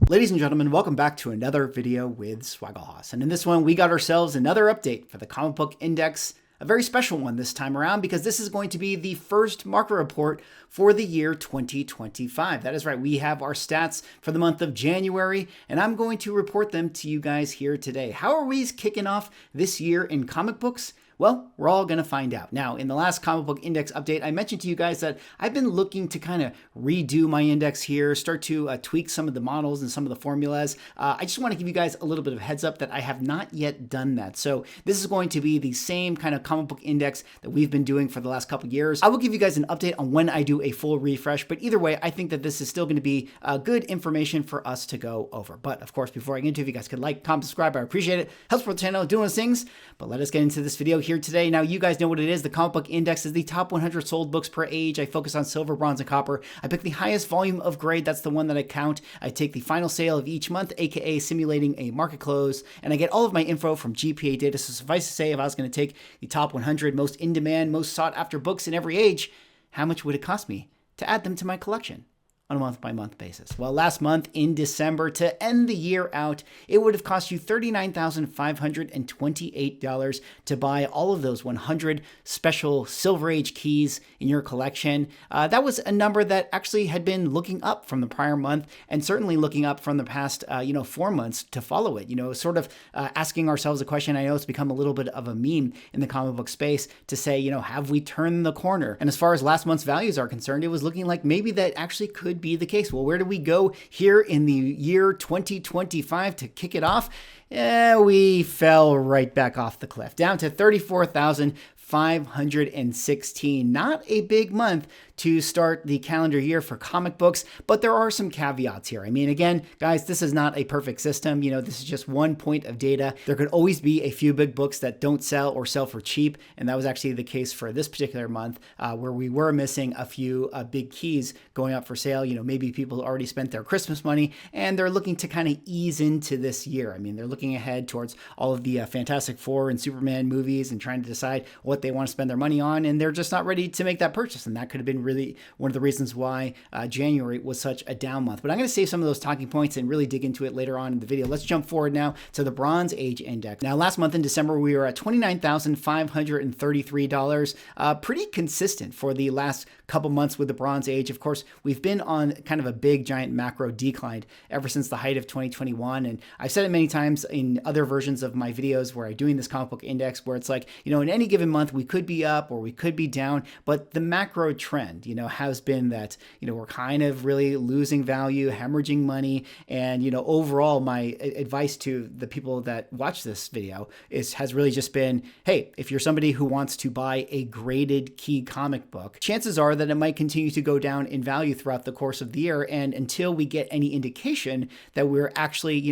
Ladies and gentlemen, welcome back to another video with Swagglehos. And in this one, we got ourselves another update for the comic book index, a very special one this time around because this is going to be the first market report for the year 2025. That is right, we have our stats for the month of January, and I'm going to report them to you guys here today. How are we kicking off this year in comic books? Well, we're all going to find out. Now, in the last comic book index update, I mentioned to you guys that I've been looking to kind of redo my index here, start to tweak some of the models and some of the formulas. I just want to give you guys a little bit of heads up that I have not yet done that. So this is going to be the same kind of comic book index that we've been doing for the last couple years. I will give you guys an update on when I do a full refresh, but either way, I think that this is still going to be good information for us to go over. But of course, before I get into it, if you guys could like, comment, subscribe, I appreciate it. Helps support the channel, doing those things. But let us get into this video here today. Now, you guys know what it is. The comic book index is the top 100 sold books per age. I focus on silver, bronze, and copper. I pick the highest volume of grade. That's the one that I count. I take the final sale of each month, aka simulating a market close, and I get all of my info from GPA data. So suffice to say, if I was going to take the top 100 most in-demand, most sought-after books in every age, how much would it cost me to add them to my collection on a month-by-month basis? Well, last month in December, to end the year out, it would have cost you $39,528 to buy all of those 100 special Silver Age keys in your collection. That was a number that actually had been looking up from the prior month and certainly looking up from the past, 4 months to follow it. Sort of asking ourselves a question. I know it's become a little bit of a meme in the comic book space to say, have we turned the corner? And as far as last month's values are concerned, it was looking like maybe that actually could be the case. Well, where do we go here in the year 2025 to kick it off? We fell right back off the cliff, down to 34,516. Not a big month to start the calendar year for comic books, but there are some caveats here. I mean, again, guys, this is not a perfect system. This is just one point of data. There could always be a few big books that don't sell or sell for cheap, and that was actually the case for this particular month, where we were missing a few big keys going up for sale. Maybe people already spent their Christmas money, and they're looking to kind of ease into this year. I mean, they're looking ahead towards all of the Fantastic Four and Superman movies and trying to decide what they want to spend their money on, and they're just not ready to make that purchase, and that could have been really one of the reasons why January was such a down month. But I'm going to save some of those talking points and really dig into it later on in the video. Let's jump forward now to the Bronze Age Index. Now, last month in December, we were at $29,533. Pretty consistent for the last couple months with the Bronze Age. Of course, we've been on kind of a big, giant macro decline ever since the height of 2021. And I've said it many times in other versions of my videos where I'm doing this comic book index, where it's like, in any given month, we could be up or we could be down, but the macro trend, has been that, we're kind of really losing value, hemorrhaging money. And, overall, my advice to the people that watch this video has really just been, hey, if you're somebody who wants to buy a graded key comic book, chances are that it might continue to go down in value throughout the course of the year. And until we get any indication that we're actually,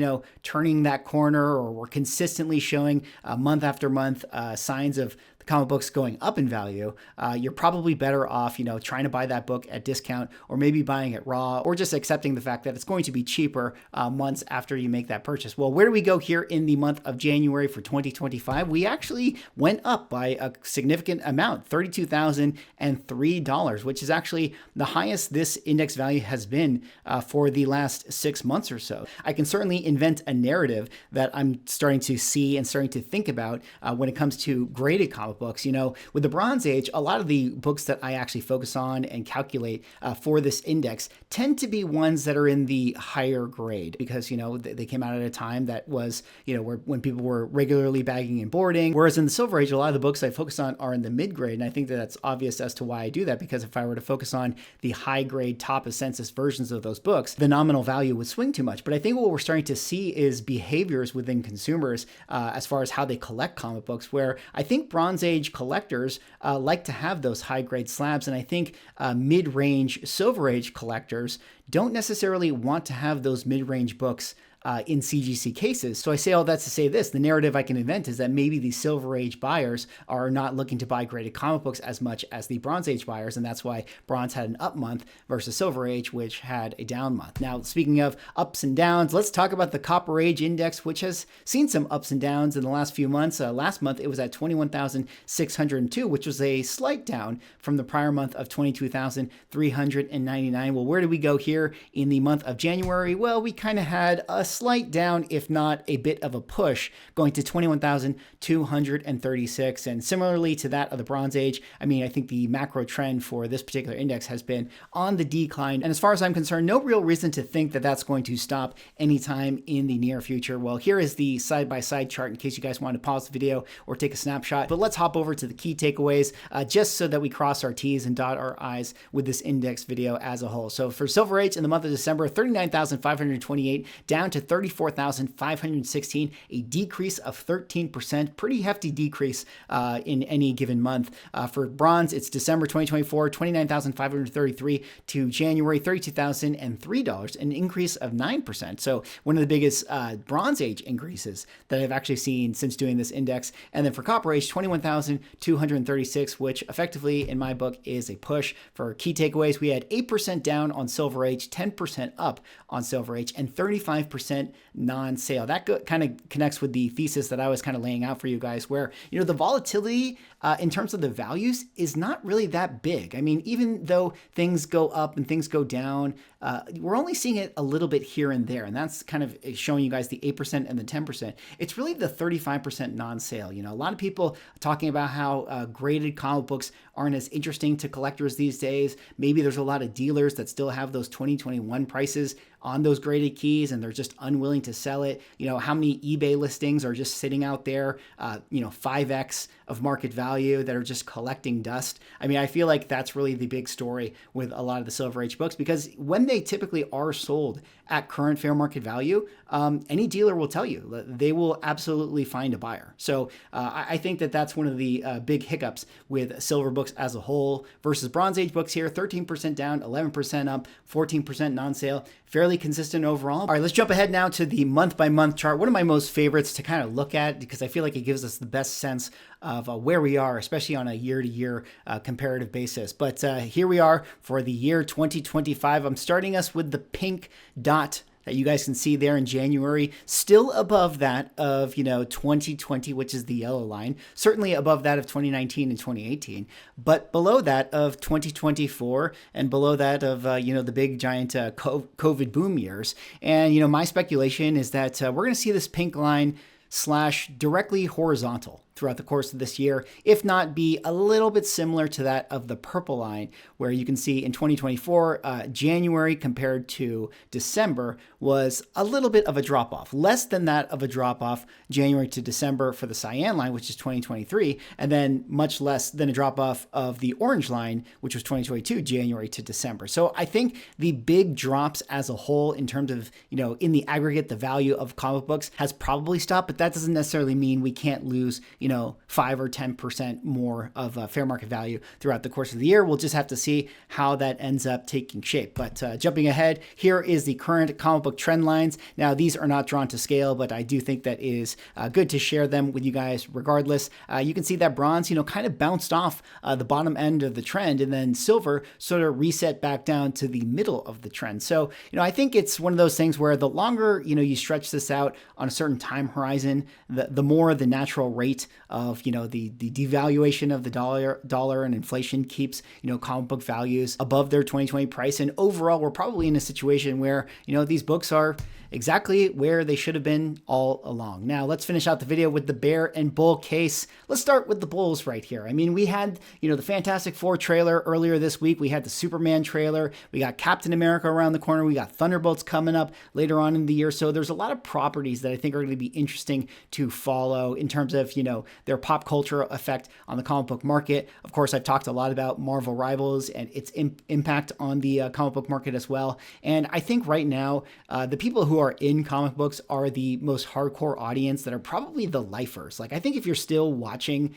turning that corner, or we're consistently showing month after month signs of the comic books going up in value, you're probably better off, trying to buy that book at discount, or maybe buying it raw, or just accepting the fact that it's going to be cheaper months after you make that purchase. Well, where do we go here in the month of January for 2025? We actually went up by a significant amount, $32,003, which is actually the highest this index value has been for the last 6 months or so. I can certainly invent a narrative that I'm starting to see and starting to think about when it comes to graded comic books. With the Bronze Age, a lot of the books that I actually focus on and calculate for this index tend to be ones that are in the higher grade because, they came out at a time that was, when people were regularly bagging and boarding. Whereas in the Silver Age, a lot of the books I focus on are in the mid grade. And I think that that's obvious as to why I do that, because if I were to focus on the high grade top of census versions of those books, the nominal value would swing too much. But I think what we're starting to see is behaviors within consumers as far as how they collect comic books, where I think Bronze Age collectors like to have those high grade slabs. And I think mid-range Silver Age collectors don't necessarily want to have those mid-range books in CGC cases. So I say all that to say this, the narrative I can invent is that maybe the Silver Age buyers are not looking to buy graded comic books as much as the Bronze Age buyers, and that's why Bronze had an up month versus Silver Age, which had a down month. Now, speaking of ups and downs, let's talk about the Copper Age Index, which has seen some ups and downs in the last few months. Last month, it was at 21,602, which was a slight down from the prior month of 22,399. Well, where did we go here in the month of January? Well, we kind of had a slight down, if not a bit of a push, going to 21,236. And similarly to that of the Bronze Age, I mean, I think the macro trend for this particular index has been on the decline. And as far as I'm concerned, no real reason to think that that's going to stop anytime in the near future. Well, here is the side-by-side chart in case you guys want to pause the video or take a snapshot. But let's hop over to the key takeaways just so that we cross our T's and dot our I's with this index video as a whole. So for Silver Age in the month of December, 39,528 down to 34,516, a decrease of 13%, pretty hefty decrease in any given month. For Bronze, it's December 2024, 29,533 to January, $32,003, an increase of 9%. So one of the biggest Bronze Age increases that I've actually seen since doing this index. And then for Copper Age, 21,236, which effectively in my book is a push. For key takeaways, we had 8% down on Silver Age, 10% up on Silver Age, and 35% non-sale. That kind of connects with the thesis that I was kind of laying out for you guys, where, you know, the volatility in terms of the values is not really that big. I mean, even though things go up and things go down, we're only seeing it a little bit here and there. And that's kind of showing you guys the 8% and the 10%. It's really the 35% non-sale. You know, a lot of people talking about how graded comic books aren't as interesting to collectors these days. Maybe there's a lot of dealers that still have those 2021 prices on those graded keys and they're just unwilling to sell it. You know, how many eBay listings are just sitting out there, 5x of market value that are just collecting dust. I mean, I feel like that's really the big story with a lot of the Silver Age books, because when they typically are sold at current fair market value, any dealer will tell you that they will absolutely find a buyer. So I think that that's one of the big hiccups with silver books as a whole versus Bronze Age books here. 13% down, 11% up, 14% non-sale, fairly consistent overall. All right, let's jump ahead now to the month-by-month chart. One of my most favorites to kind of look at, because I feel like it gives us the best sense of where we are, especially on a year-to-year comparative basis. But here we are for the year 2025. I'm starting us with the pink dot that you guys can see there in January, still above that of, 2020, which is the yellow line, certainly above that of 2019 and 2018, but below that of 2024 and below that of, the big giant COVID boom years. And, my speculation is that we're going to see this pink line slash directly horizontal throughout the course of this year, if not be a little bit similar to that of the purple line, where you can see in 2024, January compared to December was a little bit of a drop-off, less than that of a drop-off January to December for the cyan line, which is 2023, and then much less than a drop-off of the orange line, which was 2022, January to December. So I think the big drops as a whole in terms of, in the aggregate, the value of comic books has probably stopped, but that doesn't necessarily mean we can't lose, 5 or 10% more of fair market value throughout the course of the year. We'll just have to see how that ends up taking shape. But jumping ahead, here is the current comic book trend lines. Now, these are not drawn to scale, but I do think that is good to share them with you guys regardless. You can see that bronze, kind of bounced off the bottom end of the trend, and then silver sort of reset back down to the middle of the trend. So, I think it's one of those things where the longer, you stretch this out on a certain time horizon, the more the natural rate of, the devaluation of the dollar and inflation keeps, comic book values above their 2020 price. And overall, we're probably in a situation where, these books are exactly where they should have been all along. Now, let's finish out the video with the bear and bull case. Let's start with the bulls right here. I mean, we had, the Fantastic Four trailer earlier this week. We had the Superman trailer. We got Captain America around the corner. We got Thunderbolts coming up later on in the year. So there's a lot of properties that I think are going to be interesting to follow in terms of, their pop culture effect on the comic book market. Of course, I've talked a lot about Marvel Rivals and its impact on the comic book market as well. And I think right now, the people who are in comic books are the most hardcore audience that are probably the lifers. Like, I think if you're still watching,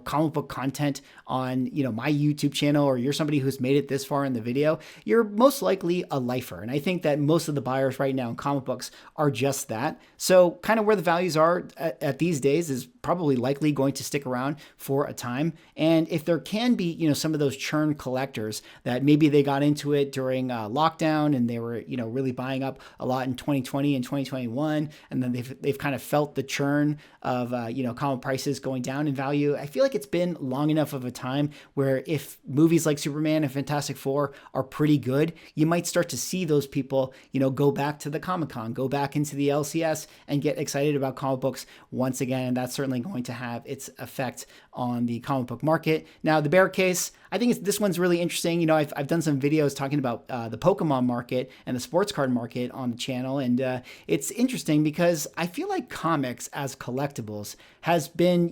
comic book content on, my YouTube channel, or you're somebody who's made it this far in the video, you're most likely a lifer. And I think that most of the buyers right now in comic books are just that. So kind of where the values are at these days is probably likely going to stick around for a time. And if there can be, some of those churn collectors that maybe they got into it during lockdown and they were, really buying up a lot in 2020 and 2021, and then they've kind of felt the churn of, comic prices going down in value. I feel like it's been long enough of a time where if movies like Superman and Fantastic Four are pretty good, you might start to see those people, go back to the Comic-Con, go back into the LCS and get excited about comic books once again. And that's certainly going to have its effect on the comic book market. Now, the bear case, I think this one's really interesting. I've done some videos talking about the Pokemon market and the sports card market on the channel. And it's interesting because I feel like comics as collectibles has been,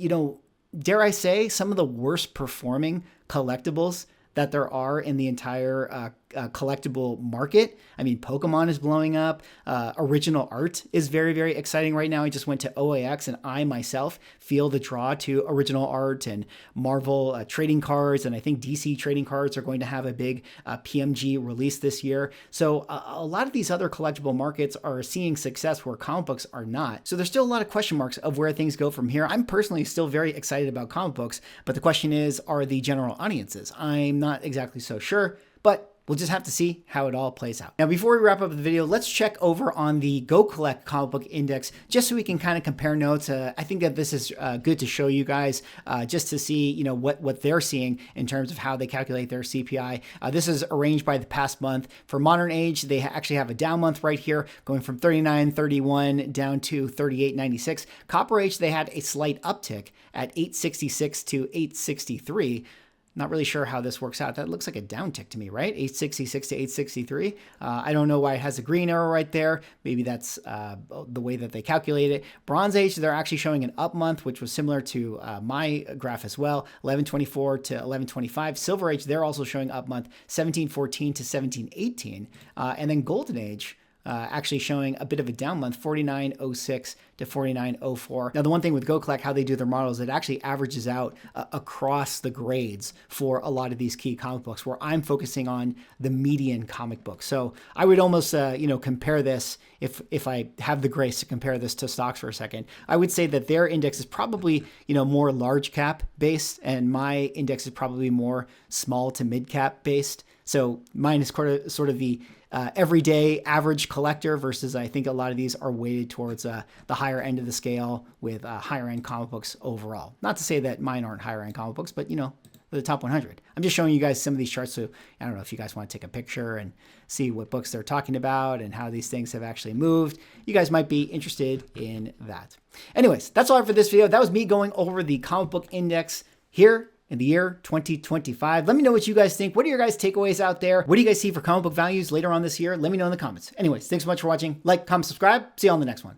dare I say, some of the worst performing collectibles that there are in the entire collectible market. I mean, Pokemon is blowing up. Original art is very, very exciting right now. I just went to OAX and I myself feel the draw to original art and Marvel trading cards. And I think DC trading cards are going to have a big PMG release this year. So a lot of these other collectible markets are seeing success where comic books are not. So there's still a lot of question marks of where things go from here. I'm personally still very excited about comic books, but the question is, are the general audiences? I'm not exactly so sure, but we'll just have to see how it all plays out. Now, before we wrap up the video, let's check over on the GoCollect comic book index, just so we can kind of compare notes. I think that this is good to show you guys, just to see, what they're seeing in terms of how they calculate their CPI. This is arranged by the past month. For Modern Age, they actually have a down month right here, going from 39.31 down to 38.96. Copper Age, they had a slight uptick at 866 to 863. Not really sure how this works out. That looks like a downtick to me, right? 866 to 863. I don't know why it has a green arrow right there. Maybe that's the way that they calculate it. Bronze Age, they're actually showing an up month, which was similar to my graph as well, 1124 to 1125. Silver Age, they're also showing up month, 1714 to 1718. And then Golden Age, actually showing a bit of a down month, 49.06 to 49.04. Now, the one thing with GoCollect, how they do their models, it actually averages out across the grades for a lot of these key comic books, where I'm focusing on the median comic book. So I would almost, compare this, if I have the grace to compare this to stocks for a second, I would say that their index is probably, more large cap based, and my index is probably more small to mid cap based. So mine is sort of the everyday average collector, versus I think a lot of these are weighted towards the higher end of the scale with higher end comic books overall. Not to say that mine aren't higher end comic books, but the top 100. I'm just showing you guys some of these charts. So I don't know if you guys want to take a picture and see what books they're talking about and how these things have actually moved. You guys might be interested in that. Anyways, that's all for this video. That was me going over the comic book index here in the year 2025. Let me know what you guys think. What are your guys' takeaways out there? What do you guys see for comic book values later on this year? Let me know in the comments. Anyways, thanks so much for watching. Like, comment, subscribe. See you on the next one.